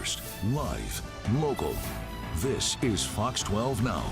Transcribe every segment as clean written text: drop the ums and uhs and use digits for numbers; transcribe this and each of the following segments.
first, live, local. This is Fox 12 Now.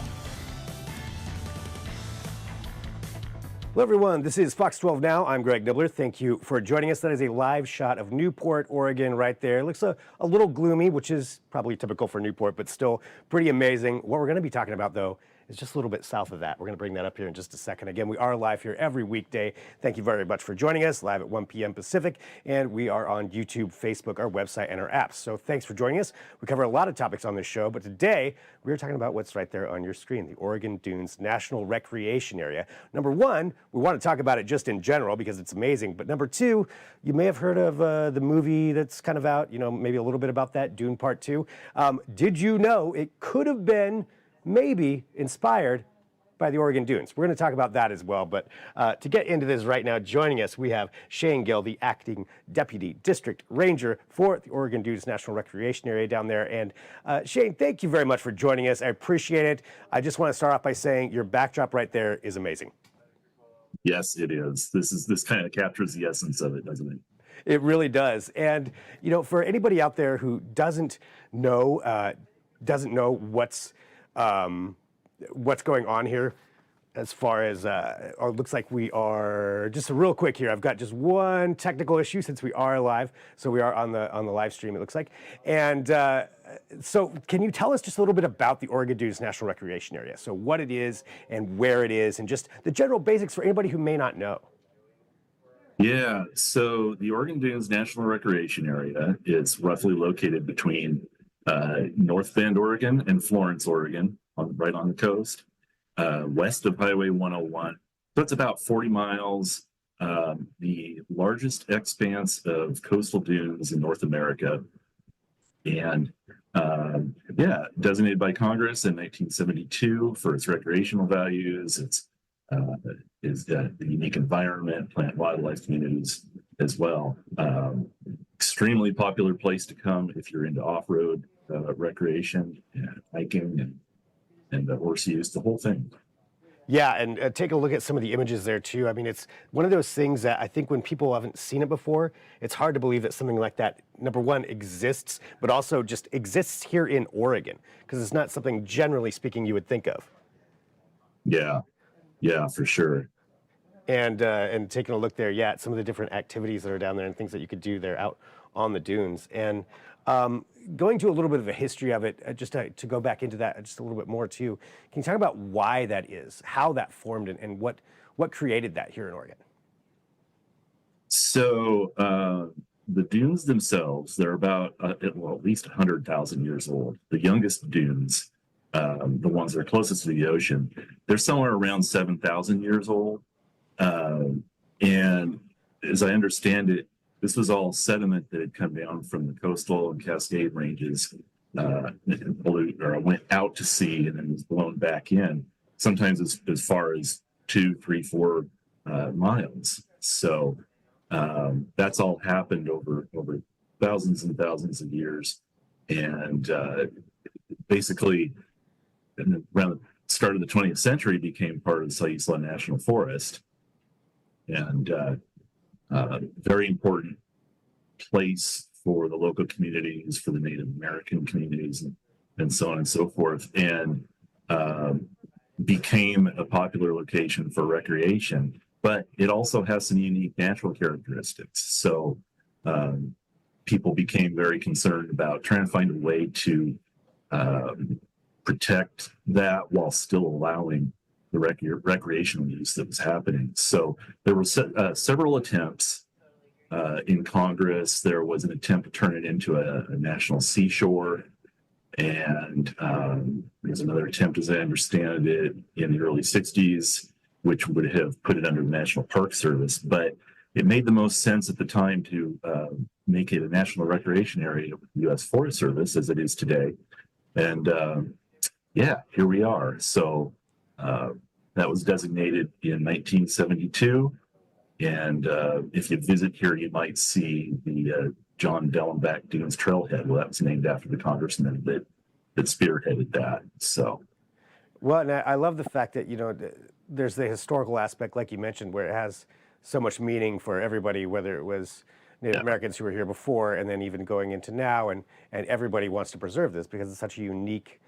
Hello, everyone. This is Fox 12 Now. I'm Greg Nibbler. Thank you for joining us. That is a live shot of Newport, Oregon right there. It looks a little gloomy, which is probably typical for Newport, but still pretty amazing. What we're going to be talking about, though, is just a little bit south of that. We're going to bring that up here in just a second. Again, we are live here every weekday. Thank you very much for joining us, live at 1 p.m. Pacific, and we are on YouTube, Facebook, our website, and our apps. So thanks for joining us. We cover a lot of topics on this show, but today we're talking about what's right there on your screen, the Oregon Dunes National Recreation Area. Number one, we want to talk about it just in general because it's amazing, but number two, you may have heard of the movie that's kind of out, maybe a little bit about that, Dune Part 2. Did you know it could have been maybe inspired by the Oregon Dunes? We're going to talk about that as well, but to get into this right now, joining us, we have Shane Gill, the acting Deputy District Ranger for the Oregon Dunes National Recreation Area down there. And Shane, thank you very much for joining us. I appreciate it. I just want to start off by saying your backdrop right there is amazing. Yes, it is. This kind of captures the essence of it, doesn't it? It really does. And, for anybody out there who doesn't know what's going on here as far as, it looks like we are, just real quick here, I've got just one technical issue since we are live. So we are on the live stream, it looks like. And so can you tell us just a little bit about the Oregon Dunes National Recreation Area? So what it is and where it is and just the general basics for anybody who may not know. Yeah, so the Oregon Dunes National Recreation Area is roughly located between North Bend, Oregon and Florence, Oregon, right on the coast, west of Highway 101. So it's about 40 miles, the largest expanse of coastal dunes in North America. And designated by Congress in 1972 for its recreational values. It's the unique environment, plant wildlife communities as well. Extremely popular place to come if you're into off-road recreation and hiking and the horse use, the whole thing. Yeah, and take a look at some of the images there too. I mean, it's one of those things that I think when people haven't seen it before, it's hard to believe that something like that, number one, exists, but also just exists here in Oregon, because it's not something, generally speaking, you would think of. Yeah, for sure. And taking a look there, at some of the different activities that are down there and things that you could do there out on the dunes. And going to a little bit of a history of it, just to go back into that just a little bit more too. Can you talk about why that is, how that formed, and what created that here in Oregon? So the dunes themselves, they're about, at least 100,000 years old. The youngest dunes, the ones that are closest to the ocean, they're somewhere around 7,000 years old. And as I understand it, this was all sediment that had come down from the coastal and Cascade ranges, went out to sea and then was blown back in, sometimes as far as 2, 3, 4 miles. So that's all happened over thousands and thousands of years. And basically, around the start of the 20th century, became part of the Isla National Forest. And very important place for the local communities, for the Native American communities, and so on and so forth, and became a popular location for recreation. But it also has some unique natural characteristics. So people became very concerned about trying to find a way to protect that while still allowing the recreational use that was happening. So there were several attempts in Congress. There was an attempt to turn it into a national seashore. And there's another attempt, as I understand it, in the early 60s, which would have put it under the National Park Service. But it made the most sense at the time to make it a national recreation area with the U.S. Forest Service, as it is today. And here we are. So that was designated in 1972. And if you visit here, you might see the John Dellenbach Dunes Trailhead. Well, that was named after the congressman that spearheaded that. So, well, and I love the fact that there's the historical aspect, like you mentioned, where it has so much meaning for everybody, whether it was Native Yeah. Americans who were here before, and then even going into now, and everybody wants to preserve this because it's such a unique.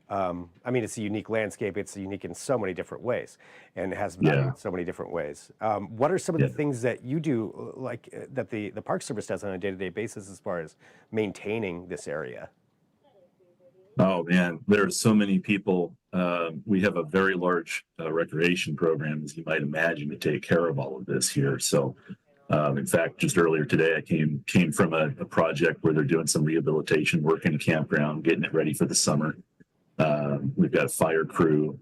I mean, it's a unique landscape. It's unique in so many different ways, and it has value Yeah. in so many different ways. What are some of Yeah. the things that you do, like that the Park Service does on a day-to-day basis, as far as maintaining this area? Oh man, there are so many people. We have a very large recreation program, as you might imagine, to take care of all of this here. So, in fact, just earlier today, I came from a project where they're doing some rehabilitation work in a campground, getting it ready for the summer. We've got a fire crew,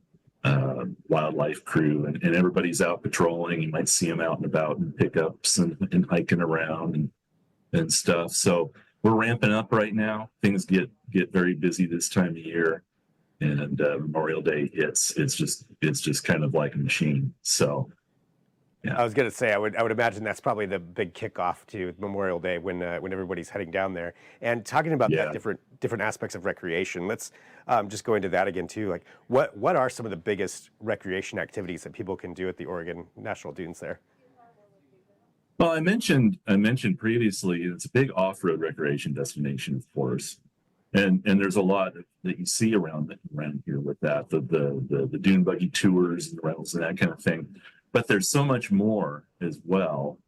wildlife crew, and everybody's out patrolling. You might see them out and about in pickups and hiking around and stuff. So we're ramping up right now. Things get very busy this time of year, and Memorial Day hits. It's just kind of like a machine. So yeah. I was going to say, I would imagine that's probably the big kickoff to Memorial Day when everybody's heading down there. And talking about that different aspects of recreation, let's just go into that again too. Like, what are some of the biggest recreation activities that people can do at the Oregon National Dunes there? Well, I mentioned previously, it's a big off-road recreation destination, of course, and there's a lot that you see around here with that, the dune buggy tours and rentals and that kind of thing. But there's so much more as well.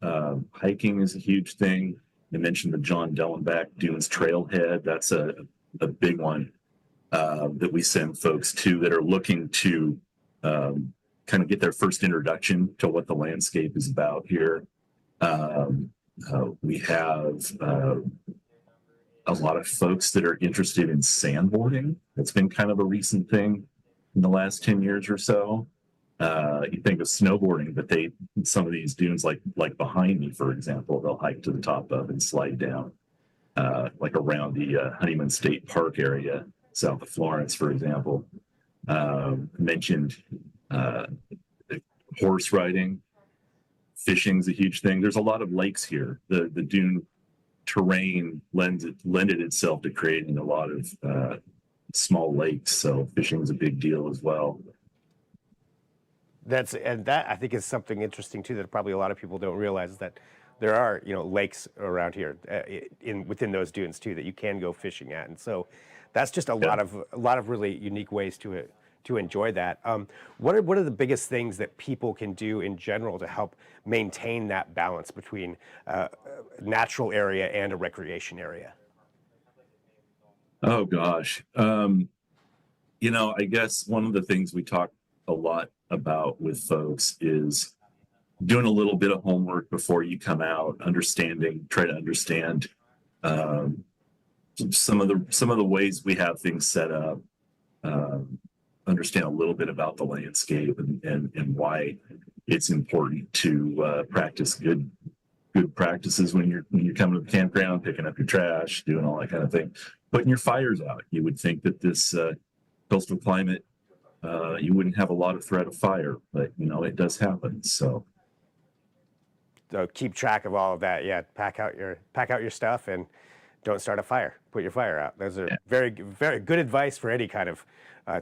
Hiking is a huge thing. I mentioned the John Dellenbach Dunes Trailhead. That's a big one that we send folks to that are looking to kind of get their first introduction to what the landscape is about here. We have a lot of folks that are interested in sandboarding. That's been kind of a recent thing in the last 10 years or so. You think of snowboarding, but some of these dunes, like behind me, for example, they'll hike to the top of and slide down, like around the Honeyman State Park area, south of Florence, for example. Mentioned horse riding. Fishing's a huge thing. There's a lot of lakes here. The dune terrain lended itself to creating a lot of small lakes, so fishing's a big deal as well. That I think is something interesting too that probably a lot of people don't realize, is that there are lakes around here within those dunes too that you can go fishing at, and so that's just a lot of really unique ways to enjoy that. What are the biggest things that people can do in general to help maintain that balance between a natural area and a recreation area? Oh gosh, I guess one of the things we talk a lot about with folks is doing a little bit of homework before you come out, try to understand some of the ways we have things set up, understand a little bit about the landscape and why it's important to practice good practices when you're coming to the campground, picking up your trash, doing all that kind of thing, putting your fires out. You would think that this coastal climate, you wouldn't have a lot of threat of fire, but it does happen. So keep track of all of that. Yeah, pack out your stuff and don't start a fire. Put your fire out. Those are very, very good advice for any kind of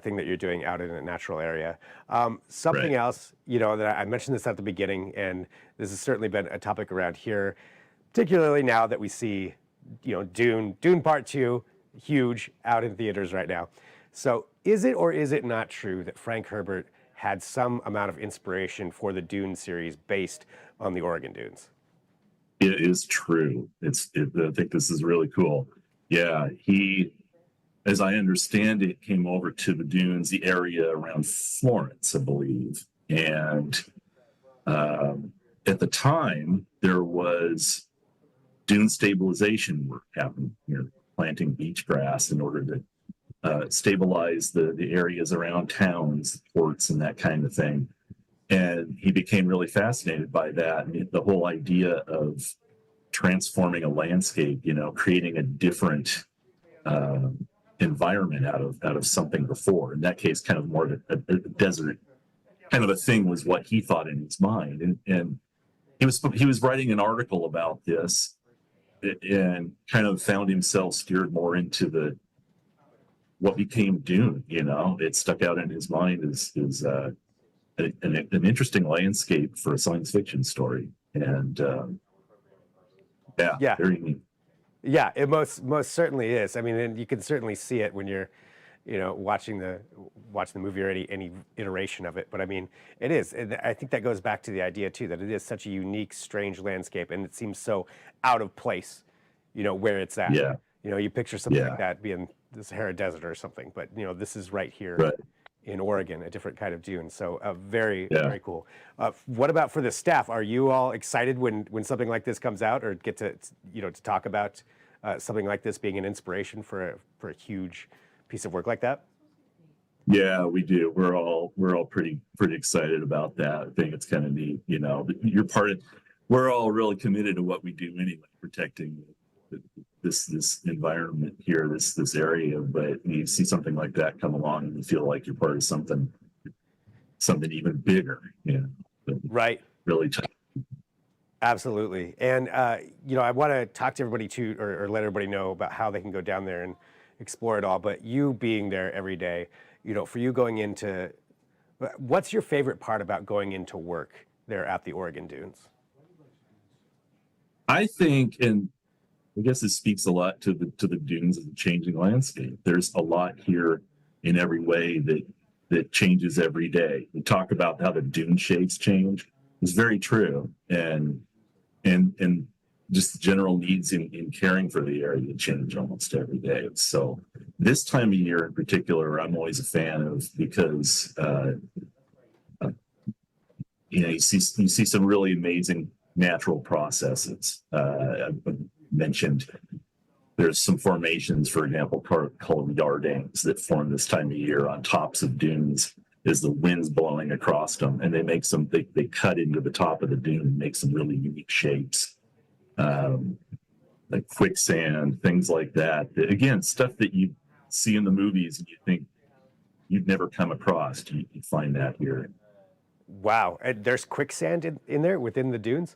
thing that you're doing out in a natural area. Something else, that I mentioned this at the beginning, and this has certainly been a topic around here, particularly now that we see, Dune Part 2, huge, out in theaters right now. So is it or is it not true that Frank Herbert had some amount of inspiration for the Dune series based on the Oregon Dunes? it is true. I think this is really cool. Yeah, he, as I understand it, came over to the dunes, the area around Florence, I believe. And at the time, there was dune stabilization work happening here, planting beach grass in order to stabilize the areas around towns, ports, and that kind of thing. And he became really fascinated by that. And the whole idea of transforming a landscape, creating a different environment out of something before. In that case, kind of more of a desert kind of a thing was what he thought in his mind. And he was writing an article about this and kind of found himself steered more into what became Dune. It stuck out in his mind as an interesting landscape for a science fiction story. And Yeah, Yeah. very neat. Yeah, it most certainly is. I mean, and you can certainly see it when you're, watching the movie or any iteration of it. But I mean, it is. And I think that goes back to the idea too that it is such a unique, strange landscape, and it seems so out of place, where it's at. Yeah, You picture something like yeah, that being the Sahara Desert or something, but this is right here right. in Oregon, a different kind of dune. So very, Yeah. very cool. What about for the staff? Are you all excited when something like this comes out, or get to to talk about something like this being an inspiration for a huge piece of work like that? Yeah, we do. We're all pretty excited about that. I think it's kind of neat. You're part of. We're all really committed to what we do anyway, protecting this environment here, this area. But you see something like that come along, and you feel like you're part of something even bigger. That Right. really. Absolutely. And, I want to talk to everybody too, or let everybody know about how they can go down there and explore it all. But you being there every day, for you going into, what's your favorite part about going into work there at the Oregon Dunes? I think, and I guess this speaks a lot to the dunes of the changing landscape. There's a lot here in every way that changes every day. We talk about how the dune shapes change. It's very true, and just the general needs in caring for the area change almost every day. So this time of year in particular, I'm always a fan of, because you see some really amazing natural processes. I mentioned there's some formations, for example, called yardangs, that form this time of year on tops of dunes as the wind's blowing across them, and they cut into the top of the dune and make some really unique shapes, like quicksand, things like that. Again, stuff that you see in the movies and you think you'd never come across. You find that here. Wow. And there's quicksand in there within the dunes?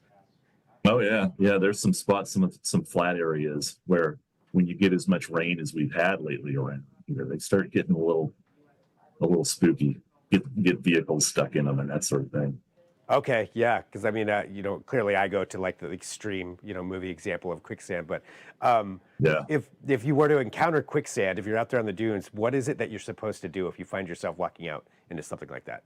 Oh yeah. There's some spots, some flat areas where when you get as much rain as we've had lately around here, they start getting a little spooky. Get vehicles stuck in them and that sort of thing. Okay, yeah, because I mean, clearly I go to like the extreme, movie example of quicksand. But Yeah. if you were to encounter quicksand, if you're out there on the dunes, what is it that you're supposed to do if you find yourself walking out into something like that?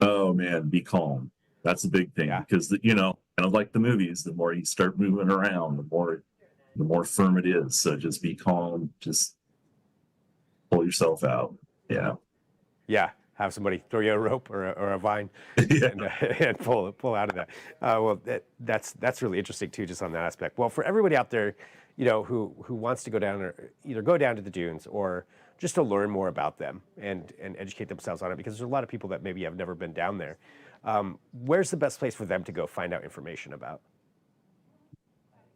Oh man, be calm. That's a big thing, Yeah. because kind of like the movies, the more you start moving around, the more firm it is. So just be calm. Just pull yourself out. Yeah. Yeah, have somebody throw you a rope or a vine Yeah. and pull out of that. Well, that's really interesting too, just on that aspect. Well, for everybody out there, who wants to go down, or either go down to the dunes or just to learn more about them and educate themselves on it, because there's a lot of people that maybe have never been down there. Where's the best place for them to go find out information about?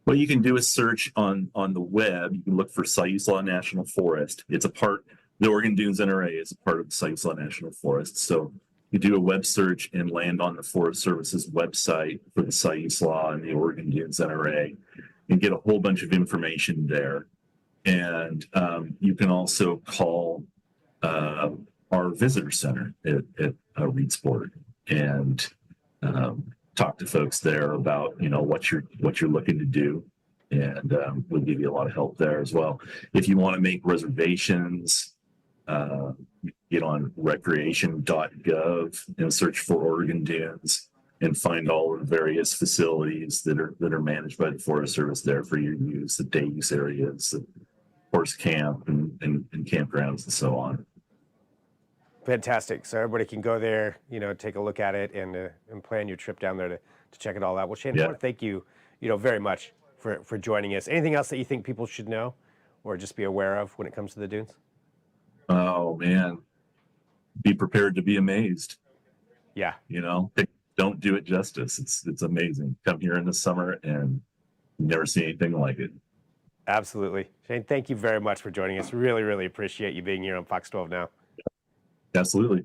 Well, you can do a search on the web. You can look for Siuslaw National Forest. The Oregon Dunes NRA is a part of the Siuslaw National Forest. So you do a web search and land on the Forest Service's website for the Siuslaw and the Oregon Dunes NRA, and get a whole bunch of information there. And you can also call our visitor center at Reedsport and talk to folks there about what you're looking to do, and we'll give you a lot of help there as well. If you want to make reservations, get on recreation.gov and search for Oregon Dunes and find all of the various facilities that are managed by the Forest Service there for your use, the day use areas, the horse camp and campgrounds and so on. Fantastic. So everybody can go there, take a look at it and plan your trip down there to check it all out. Well, Shane, I want to thank you, very much for joining us. Anything else that you think people should know or just be aware of when it comes to the dunes? Oh man, be prepared to be amazed. Yeah. Don't do it justice. It's amazing. Come here in the summer and you've never seen anything like it. Absolutely. Shane, thank you very much for joining us. Really, really appreciate you being here on Fox 12 Now. Absolutely.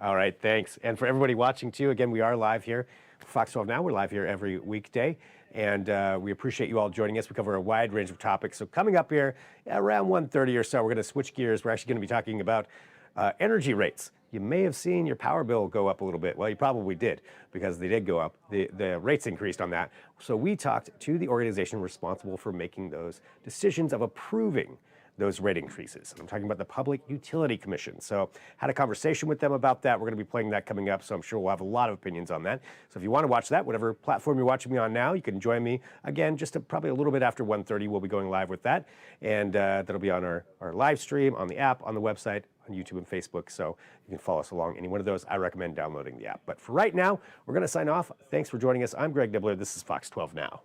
All right, thanks. And for everybody watching too, again, we are live here, Fox 12 Now. We're live here every weekday, and we appreciate you all joining us. We cover a wide range of topics. So coming up here around 1:30 or so, we're going to switch gears. We're actually going to be talking about Energy rates. You may have seen your power bill go up a little bit. Well, you probably did because they did go up. The rates increased on that. So we talked to the organization responsible for making those decisions of approving those rate increases. I'm talking about the Public Utility Commission. So had a conversation with them about that. We're going to be playing that coming up, so I'm sure we'll have a lot of opinions on that. So if you want to watch that, whatever platform you're watching me on now, you can join me again probably a little bit after 1:30. We'll be going live with that, and that'll be on our live stream, on the app, on the website, on YouTube and Facebook. So you can follow us along any one of those. I recommend downloading the app. But for right now, we're going to sign off. Thanks for joining us. I'm Greg Nibbler. This is Fox 12 Now.